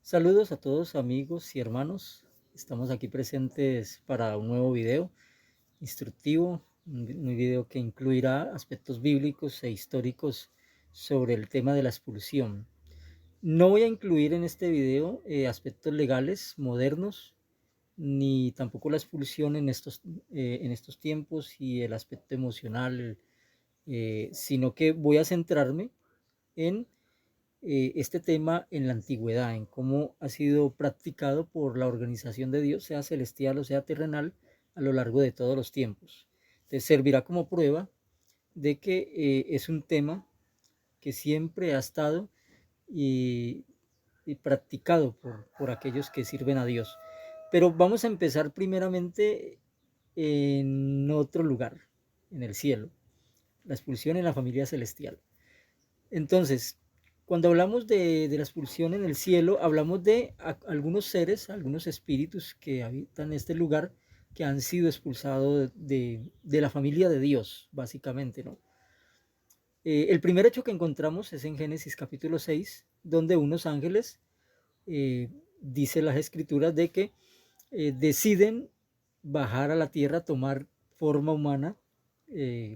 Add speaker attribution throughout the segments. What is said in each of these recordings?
Speaker 1: Saludos a todos amigos y hermanos. Estamos aquí presentes para un nuevo video instructivo, un video que incluirá aspectos bíblicos e históricos sobre el tema de la expulsión. No voy a incluir en este video aspectos legales modernos, ni tampoco la expulsión en estos tiempos y el aspecto emocional, sino que voy a centrarme en este tema en la antigüedad, en cómo ha sido practicado por la organización de Dios, sea celestial o sea terrenal, a lo largo de todos los tiempos. Entonces servirá como prueba de que es un tema que siempre ha estado y, y practicado por aquellos que sirven a Dios. Pero vamos a empezar primeramente en otro lugar, en el cielo, la expulsión en la familia celestial. Entonces, cuando hablamos de la expulsión en el cielo, hablamos de algunos seres, algunos espíritus que habitan este lugar, que han sido expulsados de la familia de Dios, básicamente, ¿no? El primer hecho que encontramos es en Génesis capítulo 6, donde unos ángeles, dice las escrituras, de que deciden bajar a la tierra, tomar forma humana,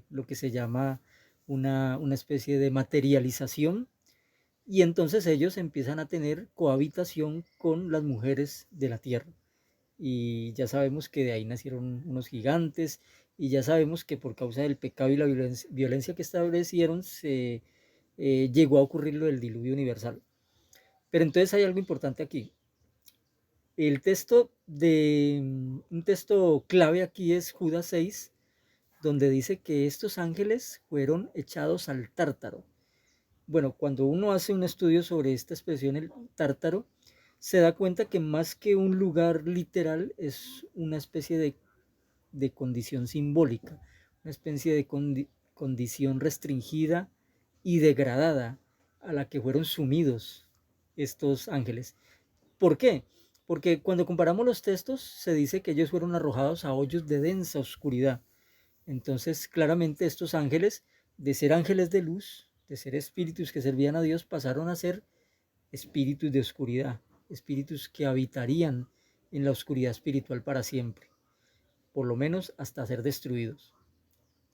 Speaker 1: lo que se llama una especie de materialización, y entonces ellos empiezan a tener cohabitación con las mujeres de la tierra. Y ya sabemos que de ahí nacieron unos gigantes, y ya sabemos que por causa del pecado y la violencia que establecieron, se llegó a ocurrir lo del diluvio universal. Pero entonces hay algo importante aquí. Un texto clave aquí es Judas 6, donde dice que estos ángeles fueron echados al tártaro. Bueno, cuando uno hace un estudio sobre esta expresión, el tártaro, se da cuenta que más que un lugar literal es una especie de condición simbólica, una especie de condición restringida y degradada a la que fueron sumidos estos ángeles. ¿Por qué? Porque cuando comparamos los textos se dice que ellos fueron arrojados a hoyos de densa oscuridad. Entonces, claramente estos ángeles, de ser ángeles de luz, de ser espíritus que servían a Dios, pasaron a ser espíritus de oscuridad, espíritus que habitarían en la oscuridad espiritual para siempre, por lo menos hasta ser destruidos.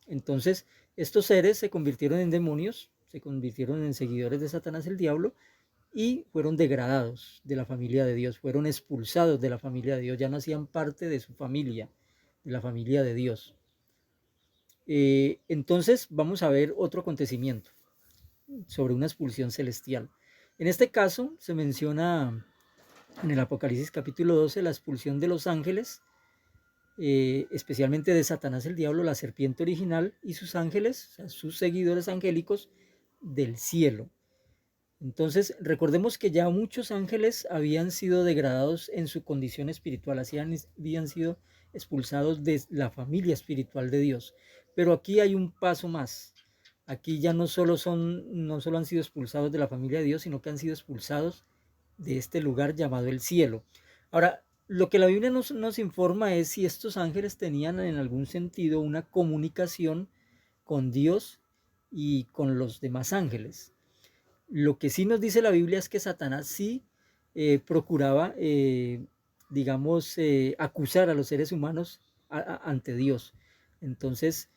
Speaker 1: Entonces, estos seres se convirtieron en demonios, se convirtieron en seguidores de Satanás el diablo, y fueron degradados de la familia de Dios, fueron expulsados de la familia de Dios, ya no hacían parte de su familia, de la familia de Dios. Entonces vamos a ver otro acontecimiento sobre una expulsión celestial. En este caso se menciona en el Apocalipsis capítulo 12 la expulsión de los ángeles, especialmente de Satanás el diablo, la serpiente original, y sus ángeles, o sea, sus seguidores angélicos del cielo. Entonces, recordemos que ya muchos ángeles habían sido degradados en su condición espiritual, así habían sido expulsados de la familia espiritual de Dios. Pero aquí hay un paso más. Aquí ya no solo han sido expulsados de la familia de Dios, sino que han sido expulsados de este lugar llamado el cielo. Ahora, lo que la Biblia nos informa es si estos ángeles tenían en algún sentido una comunicación con Dios y con los demás ángeles. Lo que sí nos dice la Biblia es que Satanás sí procuraba, digamos, acusar a los seres humanos ante Dios. Entonces,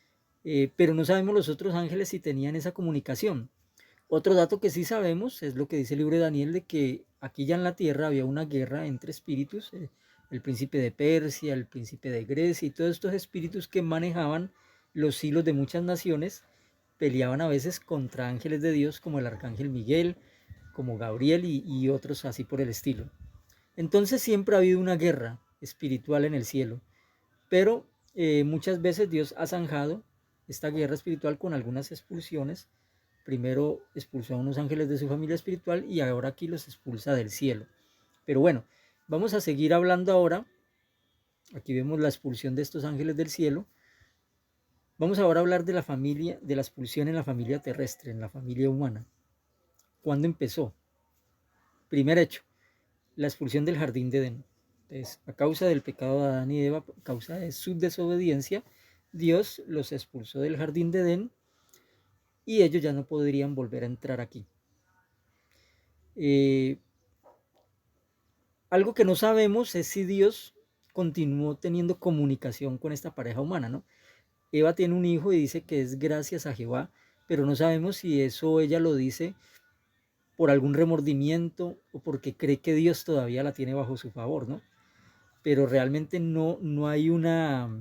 Speaker 1: pero no sabemos los otros ángeles si tenían esa comunicación. Otro dato que sí sabemos es lo que dice el libro de Daniel, de que aquí ya en la tierra había una guerra entre espíritus, el príncipe de Persia, el príncipe de Grecia y todos estos espíritus que manejaban los hilos de muchas naciones, peleaban a veces contra ángeles de Dios como el arcángel Miguel, como Gabriel y otros así por el estilo. Entonces siempre ha habido una guerra espiritual en el cielo, pero muchas veces Dios ha zanjado esta guerra espiritual con algunas expulsiones. Primero expulsó a unos ángeles de su familia espiritual y ahora aquí los expulsa del cielo. Pero bueno, vamos a seguir hablando ahora. Aquí vemos la expulsión de estos ángeles del cielo. Vamos ahora a hablar de la familia, de la expulsión en la familia terrestre, en la familia humana. ¿Cuándo empezó? Primer hecho, la expulsión del jardín de Edén. Entonces, a causa del pecado de Adán y Eva, a causa de su desobediencia, Dios los expulsó del jardín de Edén y ellos ya no podrían volver a entrar aquí. Eh, Algo que no sabemos es si Dios continuó teniendo comunicación con esta pareja humana, ¿no? Eva tiene un hijo y dice que es gracias a Jehová, pero no sabemos si eso ella lo dice por algún remordimiento o porque cree que Dios todavía la tiene bajo su favor, ¿no? Pero realmente no hay una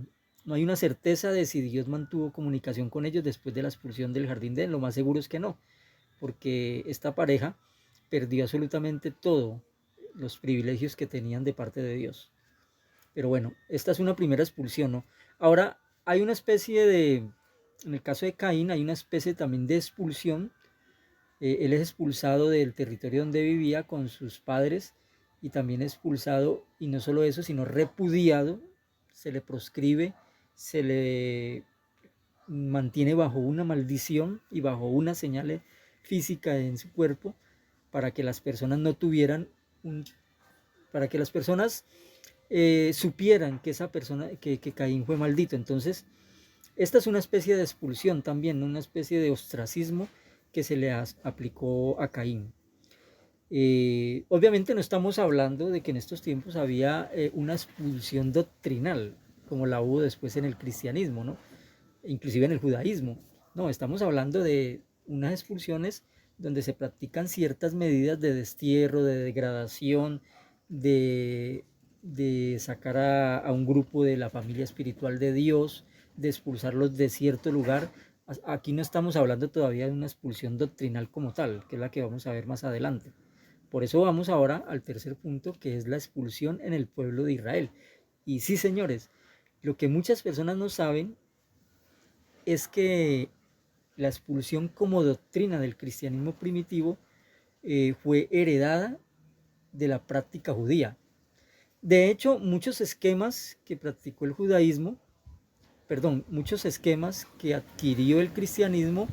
Speaker 1: certeza de si Dios mantuvo comunicación con ellos después de la expulsión del jardín de Edén. Lo más seguro es que no, porque esta pareja perdió absolutamente todo los privilegios que tenían de parte de Dios. Pero bueno, esta es una primera expulsión, ¿no? Ahora, hay una especie de, en el caso de Caín, hay una especie también de expulsión. Él es expulsado del territorio donde vivía con sus padres y también expulsado, y no solo eso, sino repudiado, se le proscribe, se le mantiene bajo una maldición y bajo una señal física en su cuerpo para que las personas no tuvieran un, para que las personas supieran que esa persona, que Caín fue maldito. Entonces, esta es una especie de expulsión también, una especie de ostracismo que se le aplicó a Caín. Obviamente no estamos hablando de que en estos tiempos había una expulsión doctrinal, como la hubo después en el cristianismo, ¿no? Inclusive en el judaísmo. No, estamos hablando de unas expulsiones donde se practican ciertas medidas de destierro, de degradación, de sacar a un grupo de la familia espiritual de Dios, de expulsarlos de cierto lugar. Aquí no estamos hablando todavía de una expulsión doctrinal como tal, que es la que vamos a ver más adelante. Por eso vamos ahora al tercer punto, que es la expulsión en el pueblo de Israel. Y sí, señores, lo que muchas personas no saben es que la expulsión como doctrina del cristianismo primitivo fue heredada de la práctica judía. De hecho, muchos esquemas que practicó el judaísmo, perdón, muchos esquemas que adquirió el cristianismo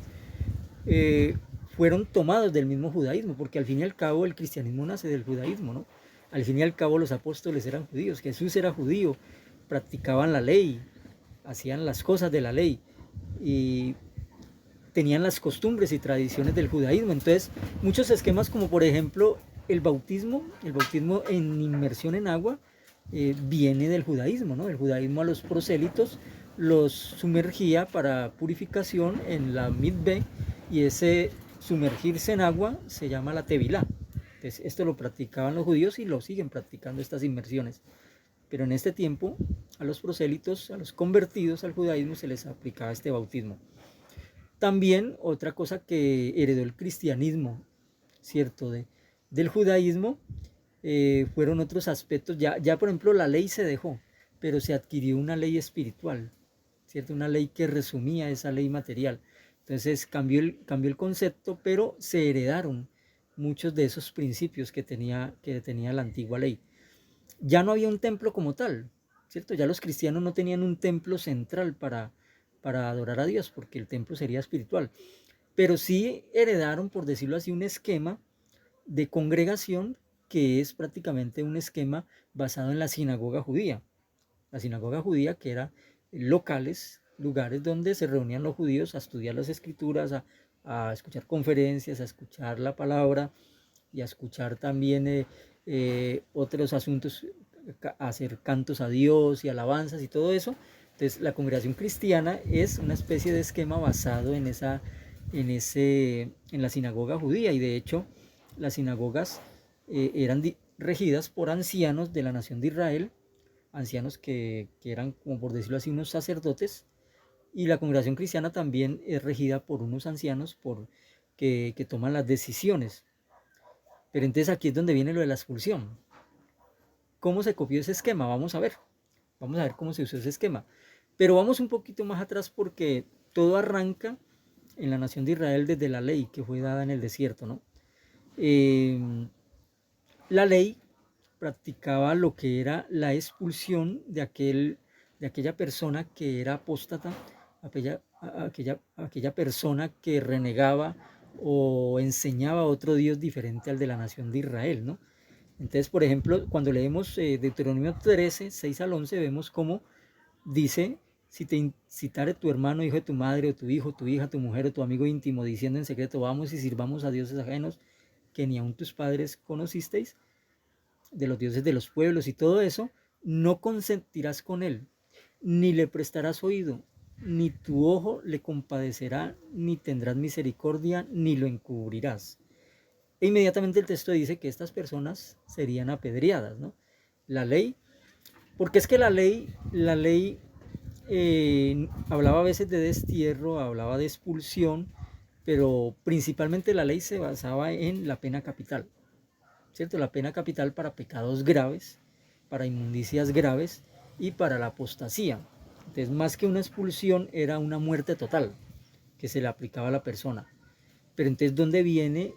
Speaker 1: eh, fueron tomados del mismo judaísmo, porque al fin y al cabo el cristianismo nace del judaísmo, ¿no? Al fin y al cabo los apóstoles eran judíos, Jesús era judío, practicaban la ley, hacían las cosas de la ley y tenían las costumbres y tradiciones del judaísmo. Entonces, muchos esquemas como por ejemplo el bautismo en inmersión en agua, viene del judaísmo, ¿no? El judaísmo a los prosélitos los sumergía para purificación en la mitbe y ese sumergirse en agua se llama la tevilá. Entonces, esto lo practicaban los judíos y lo siguen practicando estas inmersiones. Pero en este tiempo a los prosélitos, a los convertidos al judaísmo se les aplicaba este bautismo. También otra cosa que heredó el cristianismo, ¿cierto? Del judaísmo, fueron otros aspectos. Ya, por ejemplo, la ley se dejó, pero se adquirió una ley espiritual, ¿cierto? Una ley que resumía esa ley material. Entonces cambió el concepto, pero se heredaron muchos de esos principios que tenía la antigua ley. Ya no había un templo como tal, ¿cierto? Ya los cristianos no tenían un templo central para adorar a Dios, porque el templo sería espiritual. Pero sí heredaron, por decirlo así, un esquema de congregación que es prácticamente un esquema basado en la sinagoga judía. La sinagoga judía que era locales, lugares donde se reunían los judíos a estudiar las escrituras, a escuchar conferencias, a escuchar la palabra y a escuchar también otros asuntos, a hacer cantos a Dios y alabanzas y todo eso. Entonces la congregación cristiana es una especie de esquema basado en la sinagoga judía, y de hecho las sinagogas eran regidas por ancianos de la nación de Israel, ancianos que eran, como por decirlo así, unos sacerdotes, y la congregación cristiana también es regida por unos ancianos que toman las decisiones. Pero entonces aquí es donde viene lo de la expulsión. ¿Cómo se copió ese esquema? Vamos a ver cómo se usó ese esquema. Pero vamos un poquito más atrás porque todo arranca en la nación de Israel desde la ley que fue dada en el desierto, ¿no? La ley practicaba lo que era la expulsión de aquella persona que era apóstata, aquella persona que renegaba o enseñaba a otro Dios diferente al de la nación de Israel, ¿no? Entonces, por ejemplo, cuando leemos Deuteronomio 13, 6 al 11, vemos cómo dice: si te incitare tu hermano, hijo de tu madre, o tu hijo, tu hija, tu mujer, o tu amigo íntimo, diciendo en secreto, vamos y sirvamos a dioses ajenos que ni aun tus padres conocisteis, dioses de los pueblos y todo eso, no consentirás con él, ni le prestarás oído, ni tu ojo le compadecerá, ni tendrás misericordia, ni lo encubrirás. E inmediatamente el texto dice que estas personas serían apedreadas, ¿no? La ley, porque es que la ley hablaba a veces de destierro, hablaba de expulsión, pero principalmente la ley se basaba en la pena capital, ¿cierto? La pena capital para pecados graves, para inmundicias graves y para la apostasía. Entonces, más que una expulsión, era una muerte total que se le aplicaba a la persona. Pero entonces, ¿dónde viene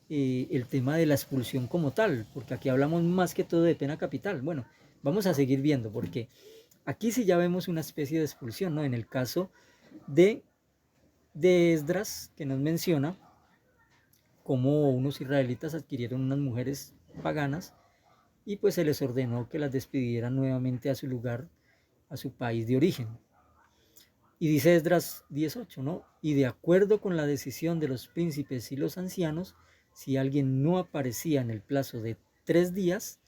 Speaker 1: el tema de la expulsión como tal? Porque aquí hablamos más que todo de pena capital. Bueno, vamos a seguir viendo, porque aquí sí ya vemos una especie de expulsión, ¿no? En el caso de, de Esdras, que nos menciona cómo unos israelitas adquirieron unas mujeres paganas y pues se les ordenó que las despidieran nuevamente a su lugar, a su país de origen. Y dice Esdras 18, ¿no? Y de acuerdo con la decisión de los príncipes y los ancianos, si alguien no aparecía en el plazo de 3 días,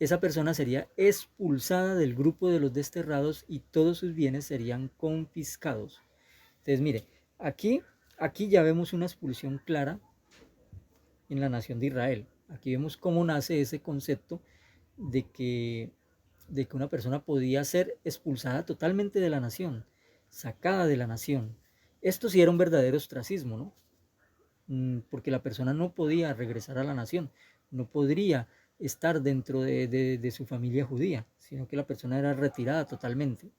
Speaker 1: esa persona sería expulsada del grupo de los desterrados y todos sus bienes serían confiscados. Entonces, mire, aquí ya vemos una expulsión clara en la nación de Israel. Aquí vemos cómo nace ese concepto de que, de que una persona podía ser expulsada totalmente de la nación, sacada de la nación. Esto sí era un verdadero ostracismo, ¿no? Porque la persona no podía regresar a la nación, no podría estar dentro de su familia judía, sino que la persona era retirada totalmente.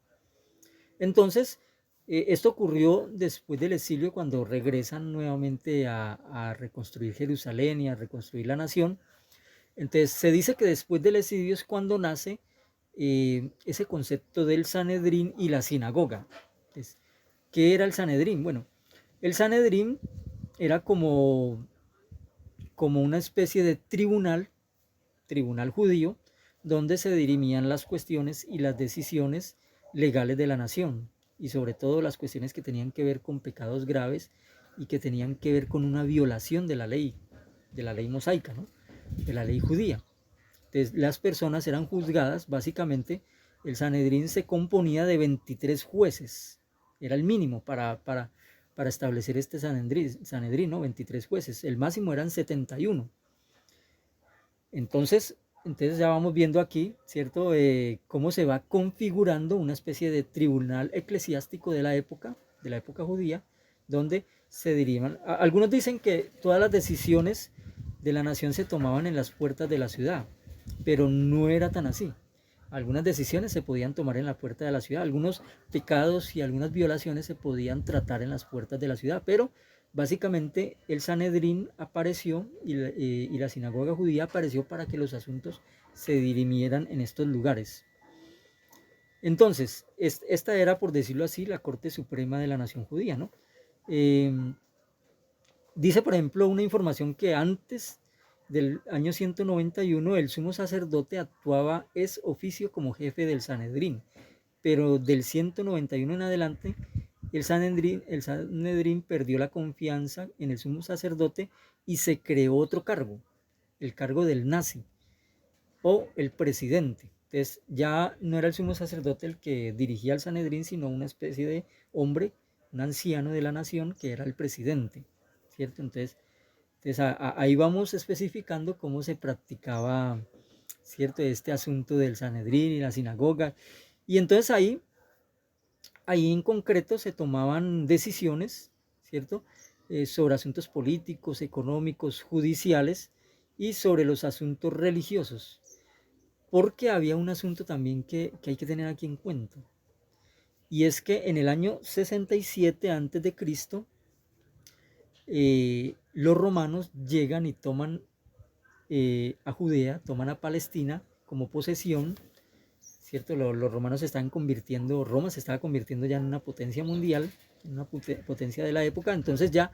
Speaker 1: Entonces, esto ocurrió después del exilio, cuando regresan nuevamente a reconstruir Jerusalén y a reconstruir la nación. Entonces, se dice que después del exilio es cuando nace ese concepto del Sanedrín y la sinagoga. Entonces, ¿qué era el Sanedrín? Bueno, el Sanedrín era como una especie de tribunal judío, donde se dirimían las cuestiones y las decisiones legales de la nación, y sobre todo las cuestiones que tenían que ver con pecados graves y que tenían que ver con una violación de la ley mosaica, ¿no? De la ley judía. Entonces, las personas eran juzgadas, básicamente, el Sanedrín se componía de 23 jueces, era el mínimo para establecer este Sanedrín, ¿no? 23 jueces, el máximo eran 71. Entonces ya vamos viendo aquí, ¿cierto? Cómo se va configurando una especie de tribunal eclesiástico de la época judía, donde se diriman. Algunos dicen que todas las decisiones de la nación se tomaban en las puertas de la ciudad, pero no era tan así. Algunas decisiones se podían tomar en la puerta de la ciudad, algunos pecados y algunas violaciones se podían tratar en las puertas de la ciudad, pero básicamente el Sanedrín apareció y la sinagoga judía apareció para que los asuntos se dirimieran en estos lugares. Entonces, esta era, por decirlo así, la Corte Suprema de la Nación Judía, ¿no? Eh, Dice, por ejemplo, una información que antes del año 191 el sumo sacerdote actuaba ex oficio como jefe del Sanedrín, pero del 191 en adelante el Sanedrín perdió la confianza en el sumo sacerdote y se creó otro cargo, el cargo del nazi o el presidente. Entonces ya no era el sumo sacerdote el que dirigía el Sanedrín, sino una especie de hombre, un anciano de la nación que era el presidente, ¿cierto? Entonces ahí vamos especificando cómo se practicaba, ¿cierto? Este asunto del Sanedrín y la sinagoga. Y entonces ahí en concreto se tomaban decisiones, ¿cierto? Sobre asuntos políticos, económicos, judiciales y sobre los asuntos religiosos. Porque había un asunto también que hay que tener aquí en cuenta. Y es que en el año 67 a.C., los romanos llegan y toman a Judea, toman a Palestina como posesión, ¿cierto? Los romanos se están convirtiendo, Roma se estaba convirtiendo ya en una potencia mundial, en una potencia de la época. Entonces ya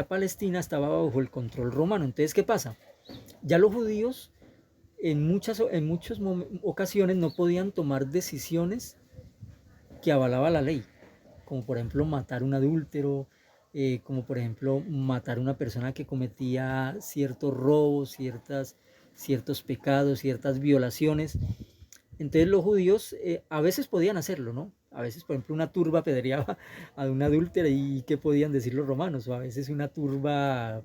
Speaker 1: Palestina estaba bajo el control romano. Entonces, ¿qué pasa? Ya los judíos en muchas ocasiones no podían tomar decisiones que avalaba la ley, como por ejemplo matar un adúltero, como por ejemplo matar a una persona que cometía ciertos robos, ciertas ciertos pecados, ciertas violaciones. Entonces los judíos a veces podían hacerlo, ¿no? A veces, por ejemplo, una turba apedreaba a una adúltera y ¿qué podían decir los romanos? O a veces una turba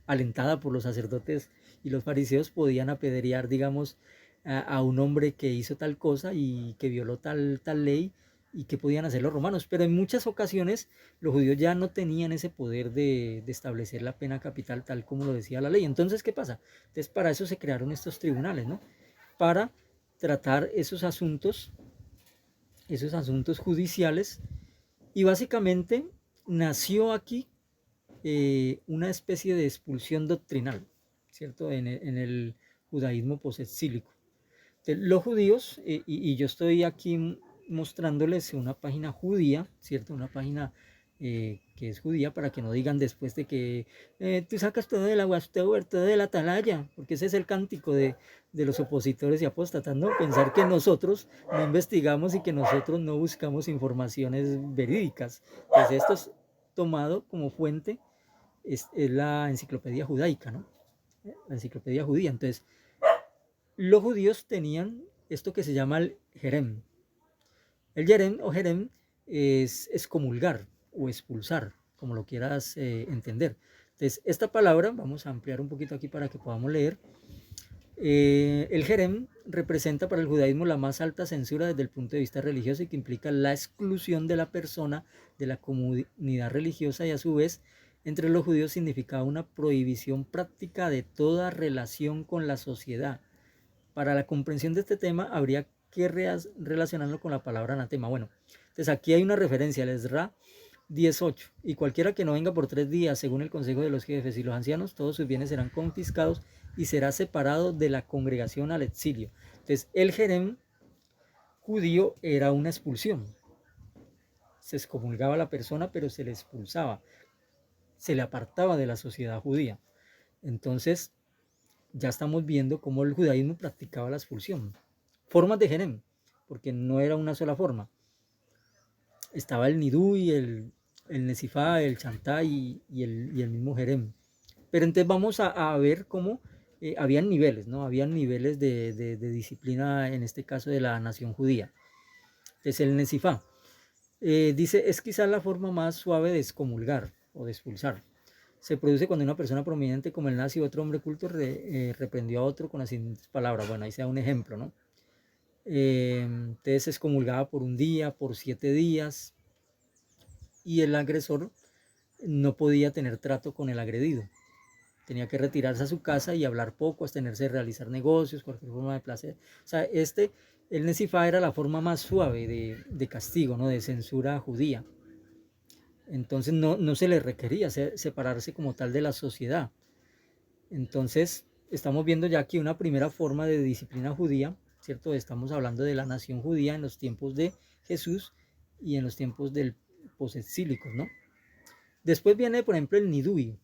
Speaker 1: alentada por los sacerdotes y los fariseos podían apedrear, digamos, a un hombre que hizo tal cosa y que violó tal ley y que podían hacer los romanos. Pero en muchas ocasiones los judíos ya no tenían ese poder de establecer la pena capital tal como lo decía la ley. Entonces, ¿qué pasa? Entonces, para eso se crearon estos tribunales, ¿no? Para tratar esos asuntos judiciales y básicamente nació aquí una especie de expulsión doctrinal, ¿cierto? En el judaísmo posexílico. Los judíos, y yo estoy aquí mostrándoles una página judía, ¿cierto? Una página que es judía para que no digan después de que tú sacas todo del Aguastauer, todo de la Atalaya, porque ese es el cántico de los opositores y apóstatas, ¿no? Pensar que nosotros no investigamos y que nosotros no buscamos informaciones verídicas. Pues esto es tomado como fuente, es la enciclopedia judaica, ¿no? La enciclopedia judía. Entonces, los judíos tenían esto que se llama el jerem. El jerem o jerem es excomulgar o expulsar, como lo quieras entender. Entonces, esta palabra, vamos a ampliar un poquito aquí para que podamos leer. El jerem representa para el judaísmo la más alta censura desde el punto de vista religioso y que implica la exclusión de la persona de la comunidad religiosa y a su vez entre los judíos significaba una prohibición práctica de toda relación con la sociedad. Para la comprensión de este tema habría que relacionarlo con la palabra anatema. Bueno, entonces aquí hay una referencia al Esdra 18. Y cualquiera que no venga por 3 días, según el consejo de los jefes y los ancianos, todos sus bienes serán confiscados y será separado de la congregación al exilio. Entonces, el jerem judío era una expulsión. Se excomulgaba a la persona, pero se le expulsaba, se le apartaba de la sociedad judía. Entonces, ya estamos viendo cómo el judaísmo practicaba la expulsión. Formas de jerem, porque no era una sola forma. Estaba el nidui, el nesifá, el chantá y el mismo jerem. Pero entonces vamos a ver cómo habían niveles, ¿no? Habían niveles de disciplina, en este caso de la nación judía. Entonces el nesifá dice, es quizás la forma más suave de excomulgar o de expulsar. Se produce cuando una persona prominente como el nazi o otro hombre culto reprendió a otro con las siguientes palabras. Bueno, ahí sea un ejemplo, ¿no? Entonces se excomulgaba por un día, por 7 días, y el agresor no podía tener trato con el agredido. Tenía que retirarse a su casa y hablar poco, abstenerse de realizar negocios, cualquier forma de placer. O sea, el Nesifá era la forma más suave de castigo, ¿no? De censura judía. Entonces no se le requería separarse como tal de la sociedad. Entonces estamos viendo ya aquí una primera forma de disciplina judía, ¿cierto? Estamos hablando de la nación judía en los tiempos de Jesús y en los tiempos del posexílicos, ¿no? Después viene, por ejemplo, el nidui.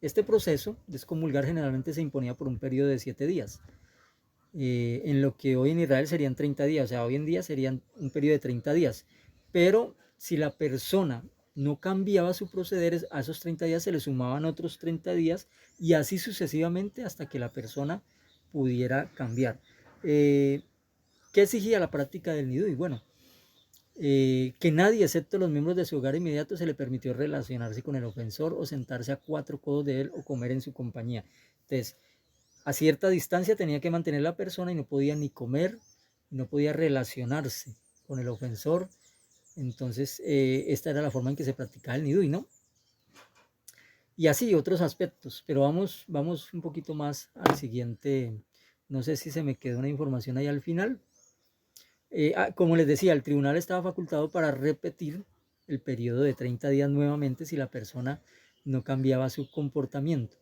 Speaker 1: Este proceso de excomulgar generalmente se imponía por un periodo de 7 días, en lo que hoy en Israel serían 30 días, o sea, hoy en día serían un periodo de 30 días. Pero si la persona no cambiaba su proceder, a esos 30 días se le sumaban otros 30 días y así sucesivamente hasta que la persona pudiera cambiar. ¿Qué exigía la práctica del nidui? Bueno, que nadie, excepto los miembros de su hogar inmediato, se le permitió relacionarse con el ofensor o sentarse a 4 codos de él o comer en su compañía. Entonces, a cierta distancia tenía que mantener la persona y no podía ni comer, no podía relacionarse con el ofensor. Entonces, esta era la forma en que se practicaba el nidui, ¿no? Y así otros aspectos, pero vamos un poquito más al siguiente. No sé si se me quedó una información ahí al final. Como les decía, el tribunal estaba facultado para repetir el periodo de 30 días nuevamente si la persona no cambiaba su comportamiento.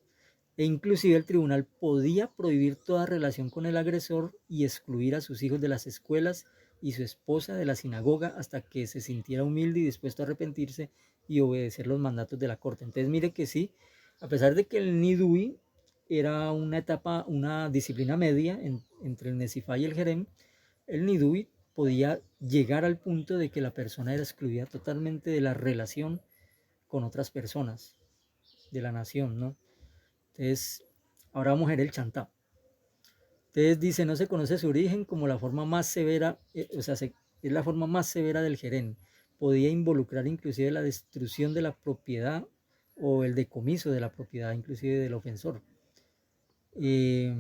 Speaker 1: E inclusive el tribunal podía prohibir toda relación con el agresor y excluir a sus hijos de las escuelas y su esposa de la sinagoga hasta que se sintiera humilde y dispuesto a arrepentirse y obedecer los mandatos de la corte. Entonces mire que sí, a pesar de que el nidui era una etapa, una disciplina media entre el nesifá y el jerem, el nidui podía llegar al punto de que la persona era excluida totalmente de la relación con otras personas de la nación, ¿no? Entonces, ahora vamos a ver el chantá. Entonces dice, no se conoce su origen como la forma más severa, es la forma más severa del gerén. Podía involucrar inclusive la destrucción de la propiedad o el decomiso de la propiedad inclusive del ofensor. Eh,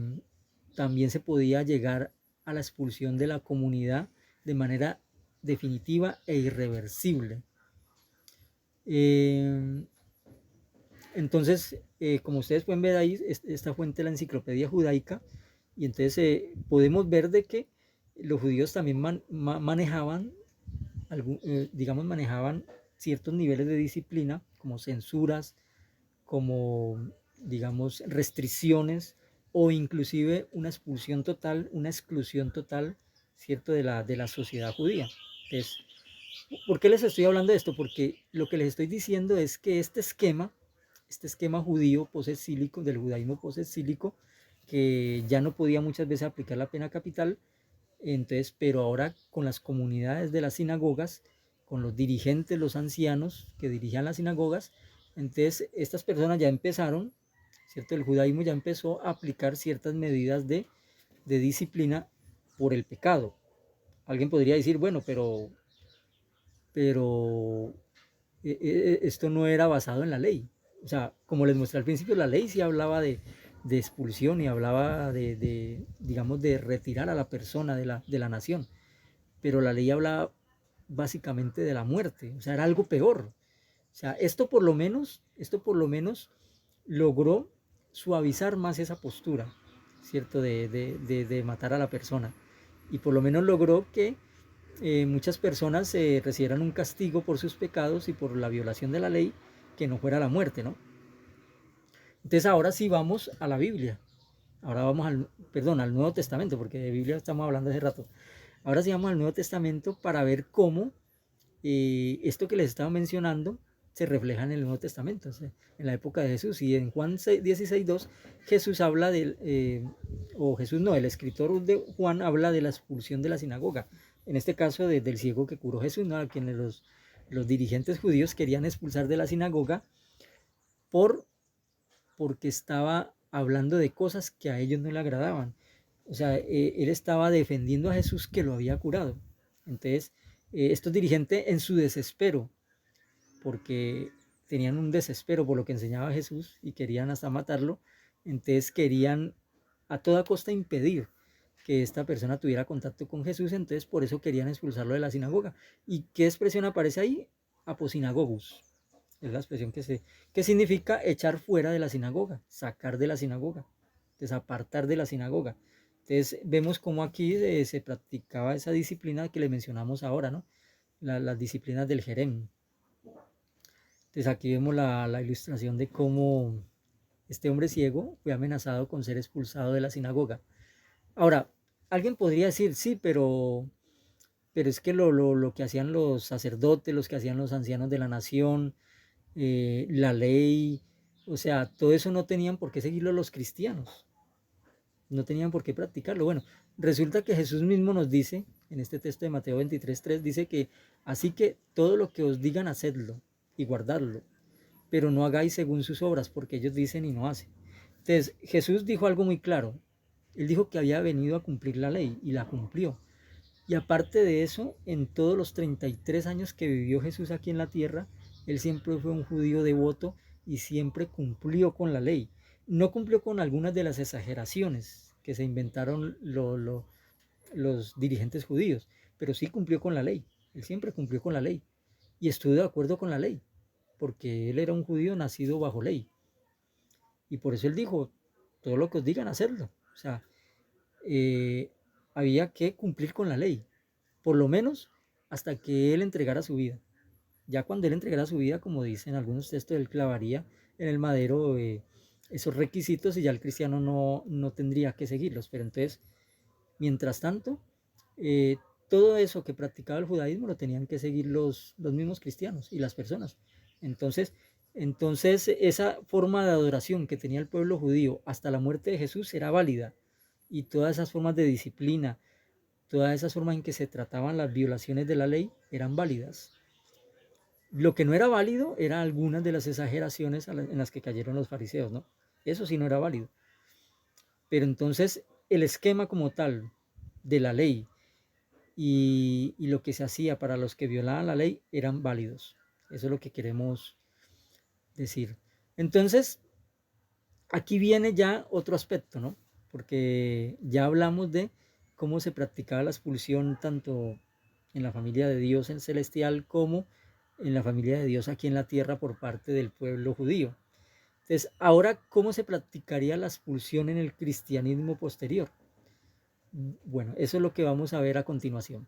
Speaker 1: También se podía llegar a la expulsión de la comunidad de manera definitiva e irreversible. Entonces, como ustedes pueden ver ahí, esta fuente de la enciclopedia judaica, y entonces podemos ver de que los judíos también manejaban, digamos, manejaban ciertos niveles de disciplina, como censuras, como, digamos, restricciones, o inclusive una expulsión total, una exclusión total, ¿cierto?, de la sociedad judía. Entonces, ¿por qué les estoy hablando de esto? Porque lo que les estoy diciendo es que este esquema judío posexílico, del judaísmo posexílico, que ya no podía muchas veces aplicar la pena capital, entonces, pero ahora con las comunidades de las sinagogas, con los dirigentes, los ancianos que dirigían las sinagogas, entonces estas personas ya empezaron, ¿cierto? El judaísmo ya empezó a aplicar ciertas medidas de disciplina por el pecado. Alguien podría decir, bueno, pero esto no era basado en la ley. O sea, como les mostré al principio, la ley sí hablaba de expulsión y hablaba digamos, de retirar a la persona de la nación. Pero la ley hablaba básicamente de la muerte. O sea, era algo peor. O sea, esto por lo menos logró suavizar más esa postura, ¿cierto? De matar a la persona. Y por lo menos logró que muchas personas recibieran un castigo por sus pecados y por la violación de la ley que no fuera la muerte, ¿no? Entonces ahora sí vamos a la Biblia. Ahora vamos al Nuevo Testamento, porque de Biblia estamos hablando hace rato. Ahora sí vamos al Nuevo Testamento para ver cómo esto que les estaba mencionando se refleja en el Nuevo Testamento, o sea, en la época de Jesús. Y en Juan 16:2 Jesús habla o Jesús no, el escritor de Juan habla de la expulsión de la sinagoga. En este caso del ciego que curó Jesús, ¿no? A quienes los dirigentes judíos querían expulsar de la sinagoga por, porque estaba hablando de cosas que a ellos no le agradaban. O sea, él estaba defendiendo a Jesús que lo había curado. Entonces, estos dirigentes en su desespero, porque tenían un desespero por lo que enseñaba Jesús y querían hasta matarlo, entonces querían a toda costa impedir que esta persona tuviera contacto con Jesús, entonces por eso querían expulsarlo de la sinagoga. ¿Y qué expresión aparece ahí? Aposinagogus. Es la expresión que significa echar fuera de la sinagoga, sacar de la sinagoga, desapartar de la sinagoga. Entonces vemos cómo aquí se practicaba esa disciplina que le mencionamos ahora, ¿no? Las disciplinas del Jerem. Entonces aquí vemos la ilustración de cómo este hombre ciego fue amenazado con ser expulsado de la sinagoga. Ahora, alguien podría decir, sí, pero es que lo que hacían los sacerdotes, los que hacían los ancianos de la nación, la ley, o sea, todo eso no tenían por qué seguirlo los cristianos, no tenían por qué practicarlo. Bueno, resulta que Jesús mismo nos dice, en este texto de Mateo 23:3, dice que así que todo lo que os digan, hacedlo y guardadlo, pero no hagáis según sus obras, porque ellos dicen y no hacen. Entonces, Jesús dijo algo muy claro. Él dijo que había venido a cumplir la ley y la cumplió. Y aparte de eso, en todos los 33 años que vivió Jesús aquí en la tierra, él siempre fue un judío devoto y siempre cumplió con la ley. No cumplió con algunas de las exageraciones que se inventaron los dirigentes judíos, pero sí cumplió con la ley. Él siempre cumplió con la ley y estuvo de acuerdo con la ley, porque él era un judío nacido bajo ley. Y por eso él dijo, todo lo que os digan, hacerlo. O sea, eh, había que cumplir con la ley, por lo menos hasta que él entregara su vida. Ya cuando él entregara su vida, como dicen algunos textos, él clavaría en el madero esos requisitos y ya el cristiano no tendría que seguirlos. Pero entonces, mientras tanto, eh, todo eso que practicaba el judaísmo lo tenían que seguir los mismos cristianos y las personas. Entonces, entonces, esa forma de adoración que tenía el pueblo judío hasta la muerte de Jesús era válida. Y todas esas formas de disciplina, todas esas formas en que se trataban las violaciones de la ley eran válidas. Lo que no era válido era algunas de las exageraciones en las que cayeron los fariseos, ¿no? Eso sí no era válido. Pero entonces el esquema como tal de la ley y lo que se hacía para los que violaban la ley eran válidos. Eso es lo que queremos decir. Entonces, aquí viene ya otro aspecto, ¿no? Porque ya hablamos de cómo se practicaba la expulsión tanto en la familia de Dios en celestial como en la familia de Dios aquí en la tierra por parte del pueblo judío. Entonces, ahora, ¿cómo se practicaría la expulsión en el cristianismo posterior? Bueno, eso es lo que vamos a ver a continuación.